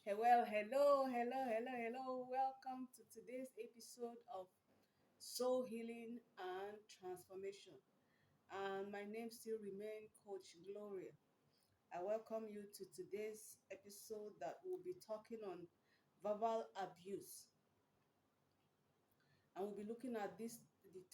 Hello. Welcome to today's episode of Soul Healing and Transformation. And my name still remains Coach Gloria. I welcome you to today's episode that will be talking on verbal abuse. And we'll be looking at the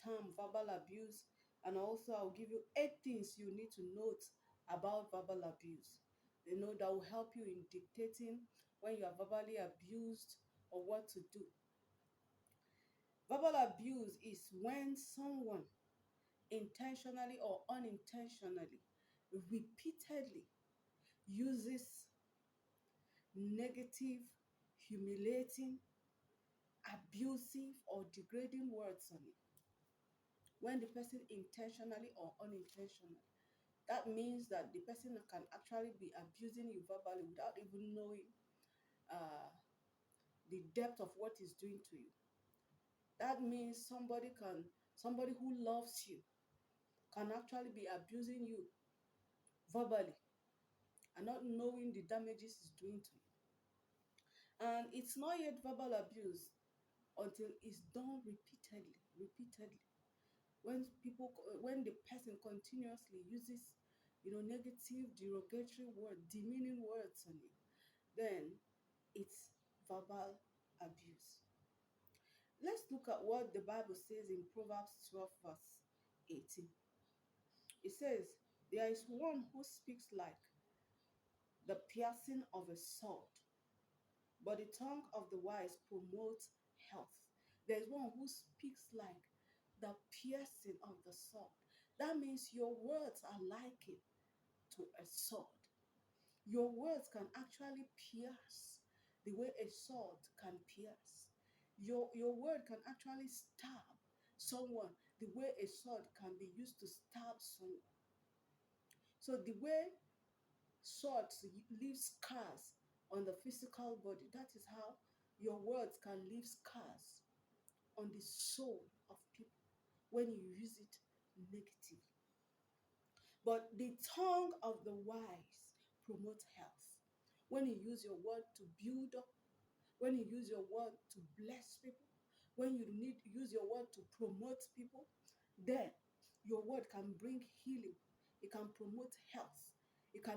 term verbal abuse, and also I'll give you 8 things you need to note about verbal abuse. That will help you in dictating when you are verbally abused or what to do. Verbal abuse is when someone intentionally or unintentionally, repeatedly uses negative, humiliating, abusive, or degrading words on you. When the person intentionally or unintentionally, that means that the person can actually be abusing you verbally without even knowing uh, the depth of what he's doing to you. That means somebody who loves you can actually be abusing you verbally and not knowing the damages it's doing to you. And it's not yet verbal abuse until it's done repeatedly. When the person continuously uses, negative, derogatory words, demeaning words on you, then it's verbal abuse. Let's look at what the Bible says in Proverbs 12, verse 18. It says, "There is one who speaks like the piercing of a sword, but the tongue of the wise promotes health." There's one who speaks like the piercing of the sword. That means your words are likened to a sword. Your words can actually pierce the way a sword can pierce. Your word can actually stab someone the way a sword can be used to stab someone. So the way swords leave scars on the physical body, that is how your words can leave scars on the soul of people when you use it negatively. But the tongue of the wise promotes health. When you use your word to build up, when you use your word to bless people, when you use your word to promote people, then your word can bring healing. It can promote health. It can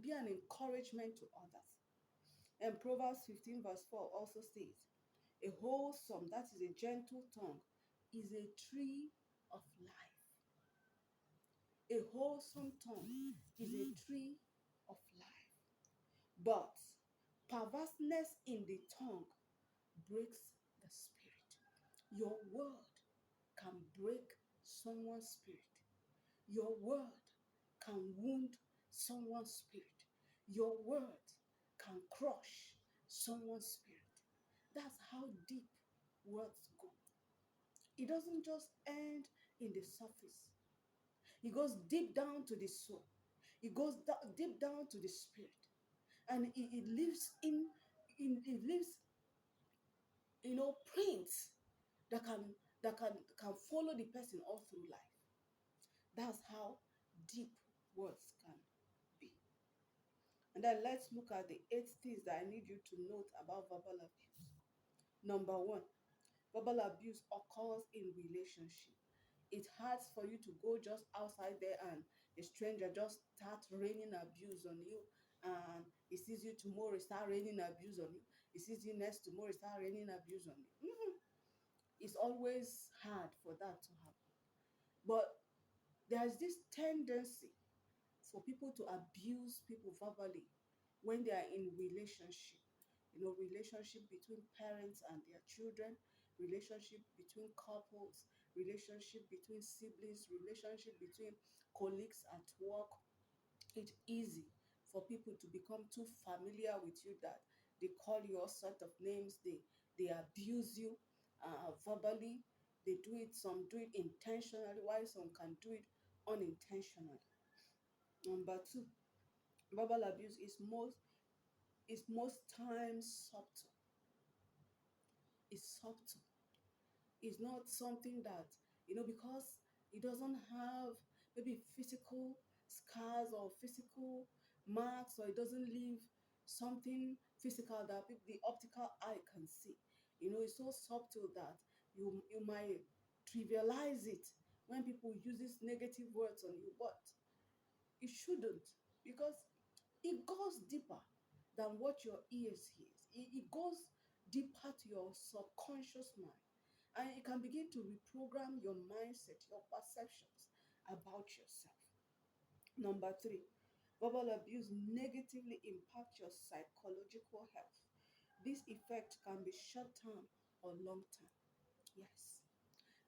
be an encouragement to others. And Proverbs 15 verse 4 also says, "A wholesome, that is a gentle tongue, is a tree of life." A wholesome tongue is a tree of life. But perverseness in the tongue breaks the spirit. Your word can break someone's spirit. Your word can wound someone's spirit. Your word can crush someone's spirit. That's how deep words go. It doesn't just end in the surface. It goes deep down to the soul. It goes deep down to the spirit. And it lives it lives, prints that can follow the person all through life. That's how deep words can be. And then let's look at the 8 things that I need you to note about verbal abuse. Number one, verbal abuse occurs in relationship. It's hard for you to go just outside there and a stranger just start raining abuse on you, and he sees you tomorrow, start raining abuse on you. He sees you next tomorrow, start raining abuse on you. It's always hard for that to happen. But there's this tendency for people to abuse people verbally when they are in relationship. Relationship between parents and their children, relationship between couples, relationship between siblings, relationship between colleagues at work. It's easy for people to become too familiar with you that they call you all sort of names. They abuse you verbally. Some do it intentionally, while some can do it unintentionally. Number two, verbal abuse is most times subtle. It's subtle. It's not something that, because it doesn't have maybe physical scars or physical marks, or it doesn't leave something physical that the optical eye can see. It's so subtle that you might trivialize it when people uses negative words on you, but it shouldn't, because it goes deeper than what your ears hears. It goes deeper to your subconscious mind, and it can begin to reprogram your mindset, your perceptions about yourself. Number three, verbal abuse negatively impacts your psychological health. This effect can be short term or long term. Yes.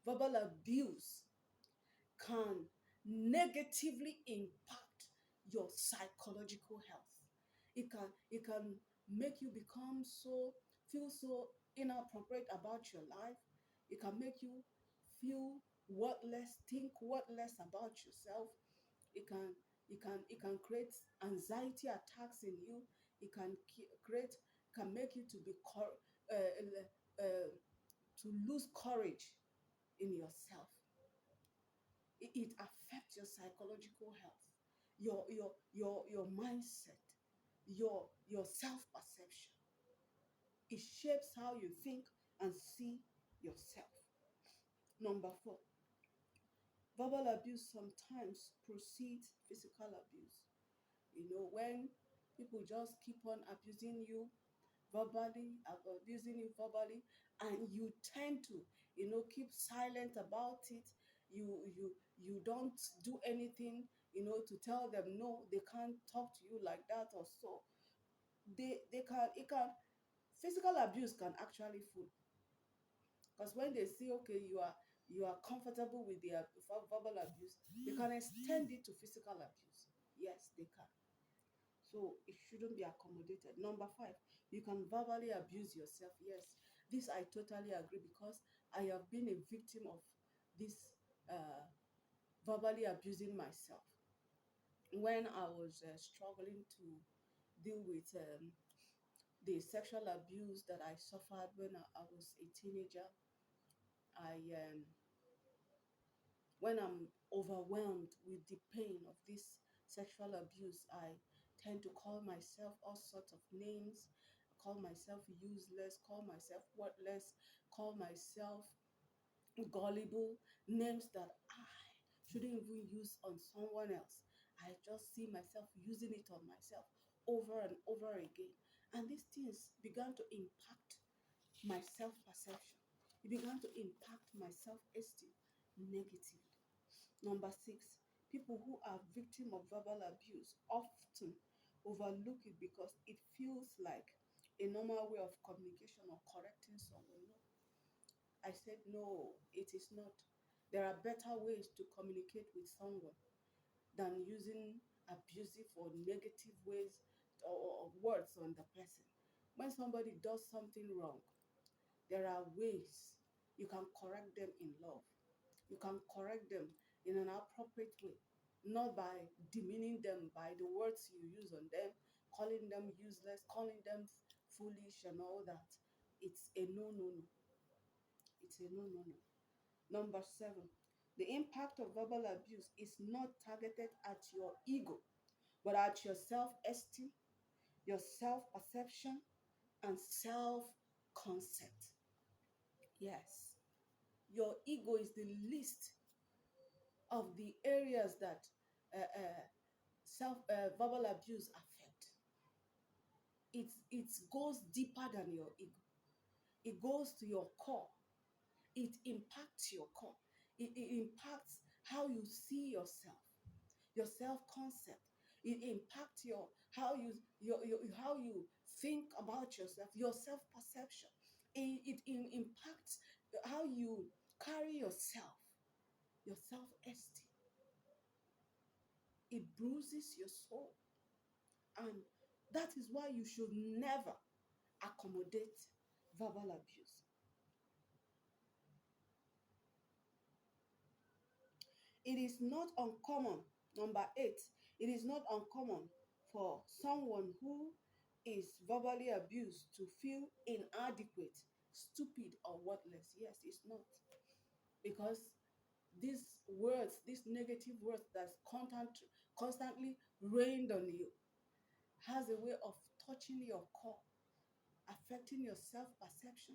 Verbal abuse can negatively impact your psychological health. It can make you become so feel so inappropriate about your life. It can make you feel worthless, think worthless about yourself. It can create anxiety attacks in you. It can create can make you to be to lose courage in yourself. It affects your psychological health, your mindset, your self-perception. It shapes how you think and see yourself. Number four, verbal abuse sometimes precedes physical abuse. When people just keep on abusing you verbally, abusing you verbally, and you tend to, keep silent about it. You don't do anything, to tell them no, they can't talk to you like that or so. They can it can Physical abuse can actually fool, because when they see, okay, you are comfortable with the verbal abuse, they can extend it to physical abuse. Yes, they can. So it shouldn't be accommodated. Number five, you can verbally abuse yourself. Yes, this I totally agree, because I have been a victim of this, uh, verbally abusing myself when I was struggling to deal with the sexual abuse that I suffered when I was a teenager. I When I'm overwhelmed with the pain of this sexual abuse, I tend to call myself all sorts of names, call myself useless, call myself worthless, call myself gullible, names that I shouldn't even use on someone else. I just see myself using it on myself over and over again. And these things began to impact my self perception. It began to impact my self esteem negatively. Number six, people who are victim of verbal abuse often overlook it because it feels like a normal way of communication or correcting someone. No, I said no, it is not. There are better ways to communicate with someone than using abusive or negative ways or words on the person. When somebody does something wrong, there are ways you can correct them in love. You can correct them in an appropriate way, not by demeaning them by the words you use on them, calling them useless, calling them foolish, and all that. It's a no, no, no. It's a no, no, no. Number seven, the impact of verbal abuse is not targeted at your ego, but at your self esteem, your self perception, and self concept. Yes, your ego is the least of the areas that self verbal abuse affect. It goes deeper than your ego. It goes to your core. It impacts your core. It impacts how you see yourself, your self concept. It impacts how you think about yourself, your self perception. It impacts how you carry yourself, your self esteem. It bruises your soul. And that is why you should never accommodate verbal abuse. It is not uncommon. Number eight, it is not uncommon for someone who is verbally abused to feel inadequate, stupid, or worthless. Yes, it's not. Because these negative words that's constantly rained on you, has a way of touching your core, affecting your self-perception,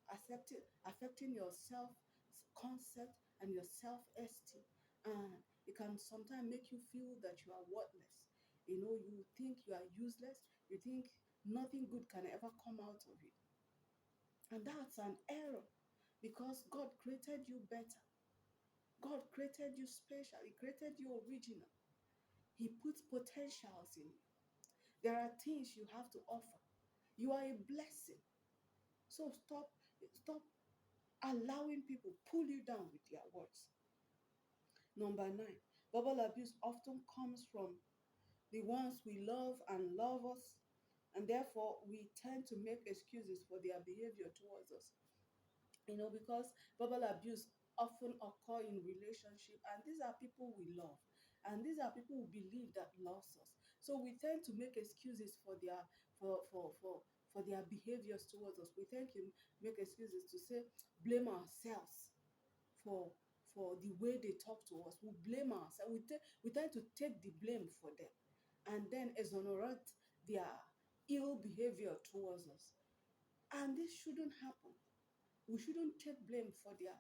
affecting your self-concept and your self-esteem. And it can sometimes make you feel that you are worthless. You think you are useless. You think nothing good can ever come out of you. And that's an error because God created you better. God created you special. He created you original. He puts potentials in you. There are things you have to offer. You are a blessing. So stop allowing people pull you down with their words. Number nine, verbal abuse often comes from the ones we love and love us, and therefore we tend to make excuses for their behavior towards us. Because verbal abuse often occur in relationship, and these are people we love, and these are people who believe that loves us. So we tend to make excuses for their behaviors towards us. We tend to make excuses to say, blame ourselves for the way they talk to us. We blame ourselves. We tend to take the blame for them and then exonerate their ill behavior towards us. And this shouldn't happen. We shouldn't take blame for their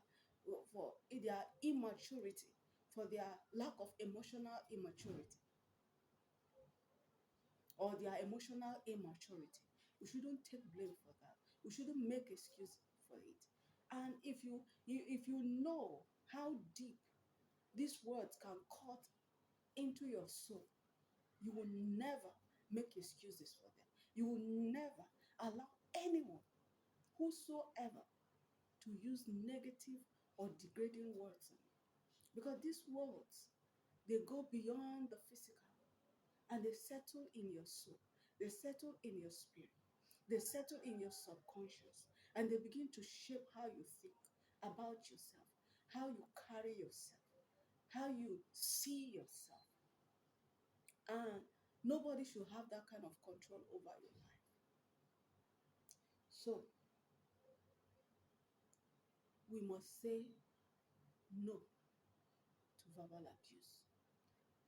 immaturity, for their lack of emotional immaturity or their emotional immaturity. We shouldn't take blame for that. We shouldn't make excuse for it. And if you know how deep these words can cut into your soul, you will never make excuses for them. You will never allow anyone, whosoever, to use negative or degrading words on you. Because these words, they go beyond the physical and they settle in your soul. They settle in your spirit. They settle in your subconscious and they begin to shape how you think about yourself, how you carry yourself, how you see yourself. And nobody should have that kind of control over your life. So we must say no to verbal abuse.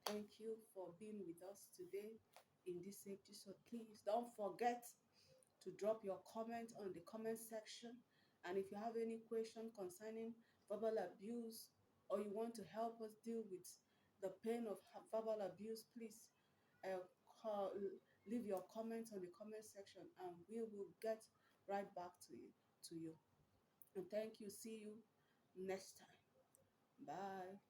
Thank you for being with us today in this episode. Please don't forget to drop your comment on the comment section. And if you have any question concerning verbal abuse or you want to help us deal with the pain of verbal abuse, please uh, leave your comments on the comment section and we will get right back to you. And thank you. See you next time. Bye.